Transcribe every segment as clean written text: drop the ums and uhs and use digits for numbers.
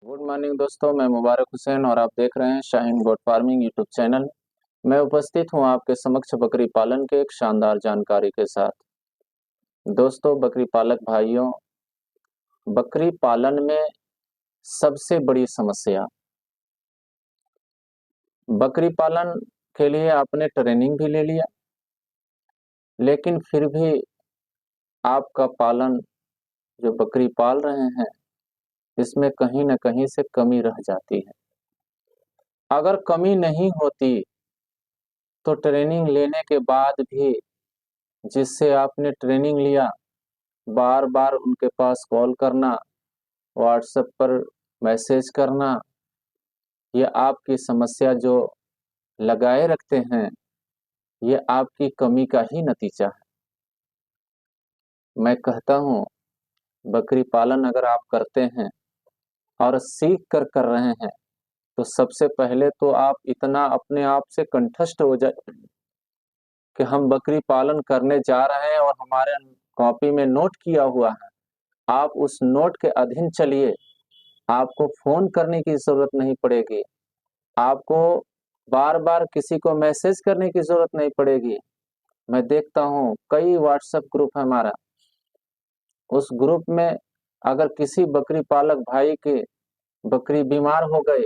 Good morning दोस्तों, मैं मुबारक हुसैन और आप देख रहे हैं Shaheen goat farming YouTube channel. मैं उपस्थित हूं आपके समक्ष बकरी पालन के एक शानदार जानकारी के साथ। दोस्तों, बकरी पालक भाइयों, बकरी पालन में सबसे बड़ी समस्या, बकरी पालन के लिए आपने ट्रेनिंग भी ले लिया, लेकिन फिर भी आपका पालन जो बकरी पाल रहे हैं इसमें कहीं न कहीं से कमी रह जाती है। अगर कमी नहीं होती तो ट्रेनिंग लेने के बाद भी जिससे आपने ट्रेनिंग लिया, बार बार उनके पास कॉल करना, व्हाट्सएप पर मैसेज करना, ये आपकी समस्या जो लगाए रखते हैं, ये आपकी कमी का ही नतीजा है। मैं कहता हूँ, बकरी पालन अगर आप करते हैं और सीख कर रहे हैं तो सबसे पहले तो आप इतना अपने आप से कंठस्थ हो जाए कि हम बकरी पालन करने जा रहे हैं और हमारे कॉपी में नोट किया हुआ है। आप उस नोट के अधीन चलिए, आपको फोन करने की जरूरत नहीं पड़ेगी, आपको बार बार किसी को मैसेज करने की जरूरत नहीं पड़ेगी। मैं देखता हूँ कई व्हाट्सएप ग्रुप है हमारा, उस ग्रुप में अगर किसी बकरी पालक भाई के बकरी बीमार हो गए,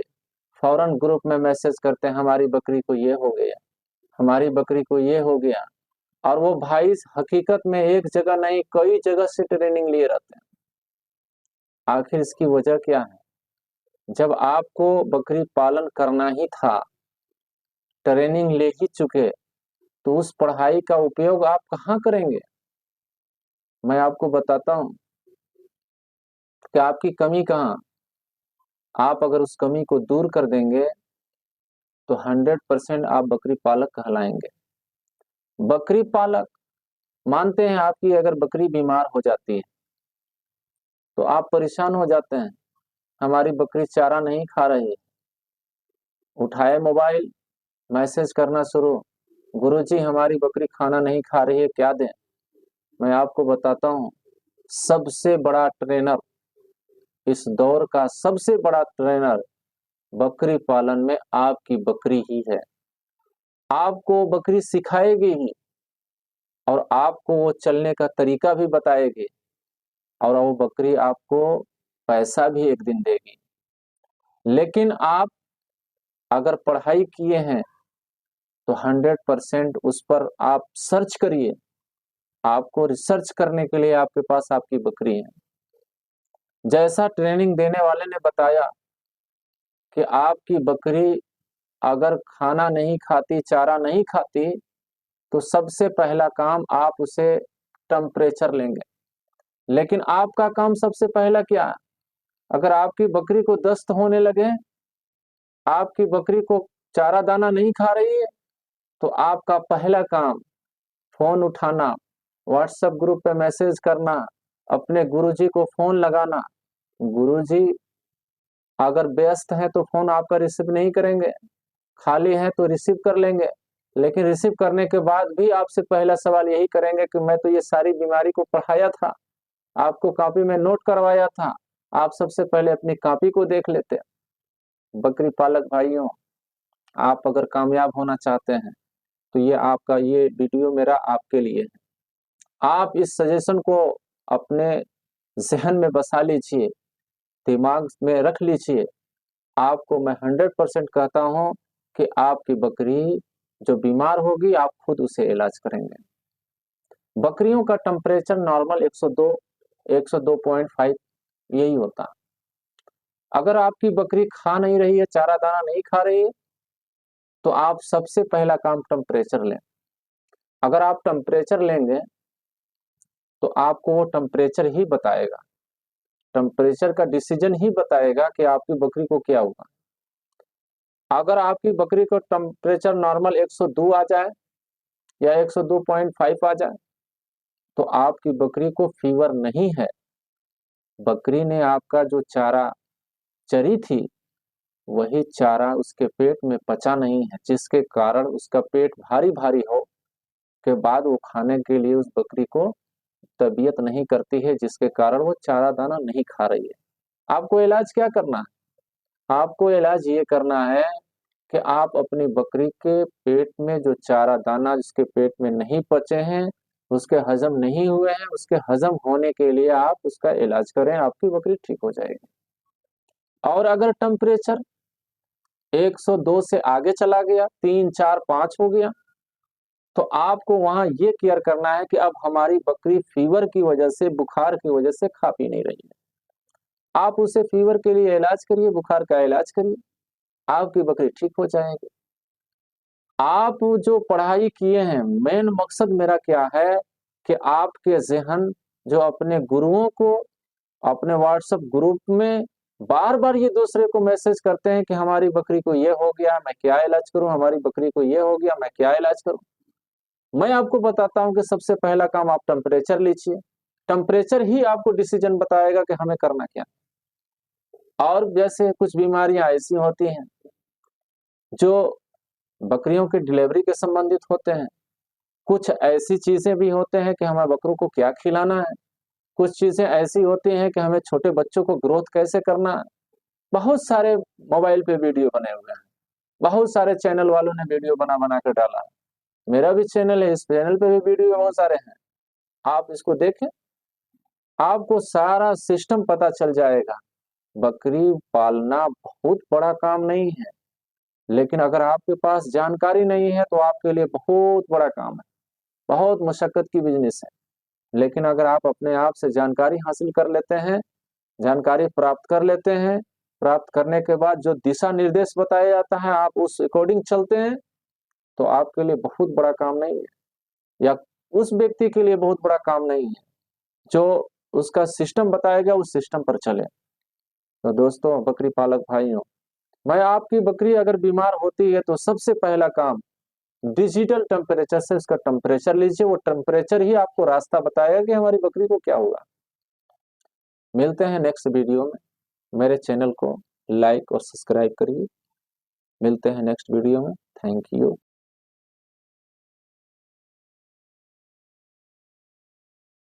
फौरन ग्रुप में मैसेज करते हैं हमारी बकरी को ये हो गया, हमारी बकरी को ये हो गया। और वो भाई हकीकत में एक जगह नहीं कई जगह से ट्रेनिंग लिए रहते हैं। आखिर इसकी वजह क्या है? जब आपको बकरी पालन करना ही था, ट्रेनिंग ले ही चुके, तो उस पढ़ाई का उपयोग आप कहाँ करेंगे? मैं आपको बताता हूँ कि आपकी कमी कहाँ। आप अगर उस कमी को दूर कर देंगे तो 100% आप बकरी पालक कहलाएंगे। बकरी पालक मानते हैं, आपकी अगर बकरी बीमार हो जाती है तो आप परेशान हो जाते हैं, हमारी बकरी चारा नहीं खा रही है। उठाए मोबाइल, मैसेज करना शुरू, गुरुजी हमारी बकरी खाना नहीं खा रही है, क्या दें? मैं आपको बताता हूँ, सबसे बड़ा ट्रेनर, इस दौर का सबसे बड़ा ट्रेनर बकरी पालन में आपकी बकरी ही है। आपको बकरी सिखाएगी ही और आपको वो चलने का तरीका भी बताएगी और वो बकरी आपको पैसा भी एक दिन देगी। लेकिन आप अगर पढ़ाई किए हैं तो 100% उस पर आप सर्च करिए। आपको रिसर्च करने के लिए आपके पास आपकी बकरी है। जैसा ट्रेनिंग देने वाले ने बताया कि आपकी बकरी अगर खाना नहीं खाती, चारा नहीं खाती, तो सबसे पहला काम आप उसे टेम्परेचर लेंगे। लेकिन आपका काम सबसे पहला क्या है? अगर आपकी बकरी को दस्त होने लगे, आपकी बकरी को चारा दाना नहीं खा रही है, तो आपका पहला काम फोन उठाना, व्हाट्सएप ग्रुप पे मैसेज करना, अपने गुरुजी को फोन लगाना। गुरुजी अगर व्यस्त हैं तो फोन आपका रिसीव नहीं करेंगे, खाली हैं तो रिसीव कर लेंगे। लेकिन रिसीव करने के बाद भी आपसे पहला सवाल यही करेंगे कि मैं तो ये सारी बीमारी को पढ़ाया था, आपको कॉपी में नोट करवाया था, आप सबसे पहले अपनी कॉपी को देख लेते। बकरी पालक भाइयों, आप अगर कामयाब होना चाहते हैं तो ये वीडियो मेरा आपके लिए है। आप इस सजेशन को अपने जहन में बसा लीजिए, दिमाग में रख लीजिए। आपको मैं 100% कहता हूं कि आपकी बकरी जो बीमार होगी आप खुद उसे इलाज करेंगे। बकरियों का टेम्परेचर नॉर्मल 102 102.5 यही होता। अगर आपकी बकरी खा नहीं रही है, चारा दाना नहीं खा रही है, तो आप सबसे पहला काम टेम्परेचर लें। अगर आप टेम्परेचर लेंगे तो आपको वो टेम्परेचर ही बताएगा, टेम्परेचर का डिसीजन ही बताएगा कि आपकी बकरी को क्या हुआ। अगर आपकी बकरी को टेम्परेचर नॉर्मल 102 आ जाए या 102.5 आ जाए तो आपकी बकरी को फीवर नहीं है। बकरी ने आपका जो चारा चरी थी वही चारा उसके पेट में पचा नहीं है, जिसके कारण उसका पेट भारी भारी हो के बाद वो खाने के लिए उस बकरी को तबीयत नहीं करती है, जिसके कारण वो चारा दाना नहीं खा रही है। आपको इलाज क्या करना है? आपको इलाज ये करना है कि आप अपनी बकरी के पेट में जो चारा दाना जिसके पेट में नहीं पचे हैं, उसके हजम नहीं हुए हैं, उसके हजम होने के लिए आप उसका इलाज करें, आपकी बकरी ठीक हो जाएगी। और अगर टेम्परेचर 102 से आगे चला गया, 3, 4, 5 हो गया, तो आपको वहां ये केयर करना है कि अब हमारी बकरी फीवर की वजह से, बुखार की वजह से खा पी नहीं रही है। आप उसे फीवर के लिए इलाज करिए, बुखार का इलाज करिए, आपकी बकरी ठीक हो जाएगी। आप जो पढ़ाई किए हैं, मेन मकसद मेरा क्या है कि आपके ज़हन जो अपने गुरुओं को अपने व्हाट्सएप ग्रुप में बार-बार ये दूसरे को मैसेज करते हैं कि हमारी बकरी को ये हो गया, मैं क्या इलाज करूँ? हमारी बकरी को ये हो गया, मैं क्या इलाज करूँ? मैं आपको बताता हूँ कि सबसे पहला काम आप टेम्परेचर लीजिए। टेम्परेचर ही आपको डिसीजन बताएगा कि हमें करना क्या है। और जैसे कुछ बीमारियाँ ऐसी होती हैं, जो बकरियों की डिलीवरी के संबंधित होते हैं। कुछ ऐसी चीज़ें भी होते हैं कि हमें बकरों को क्या खिलाना है। कुछ चीज़ें ऐसी होती हैं कि हमें छोटे बच्चों को ग्रोथ कैसे करना है। बहुत सारे मोबाइल पे वीडियो बने हुए हैं। बहुत सारे चैनल वालों ने वीडियो बना-बना के डाला है। मेरा भी चैनल है, इस चैनल पे भी वीडियो बहुत सारे हैं। आप इसको देखें, आपको सारा सिस्टम पता चल जाएगा। बकरी पालना बहुत बड़ा काम नहीं है, लेकिन अगर आपके पास जानकारी नहीं है तो आपके लिए बहुत बड़ा काम है, बहुत मशक्कत की बिज़नेस है। लेकिन अगर आप अपने आप से जानकारी हासिल कर लेते हैं, जानकारी प्राप्त कर लेते हैं, प्राप्त करने के बाद जो दिशा निर्देश बताया जाता है, आप उस अकॉर्डिंग चलते हैं, तो आपके लिए बहुत बड़ा काम नहीं है, या उस व्यक्ति के लिए बहुत बड़ा काम नहीं है, जो उसका सिस्टम बताएगा उस सिस्टम पर चले। तो दोस्तों, बकरी पालक भाइयों, मैं आपकी बकरी अगर बीमार होती है तो सबसे पहला काम डिजिटल टेम्परेचर से उसका टेम्परेचर लीजिए, वो टेम्परेचर ही आपको रास्ता बताएगा कि हमारी बकरी को क्या हुआ। मिलते हैं नेक्स्ट वीडियो में, मेरे चैनल को लाइक और सब्सक्राइब करिए। मिलते हैं नेक्स्ट वीडियो में। Thank you.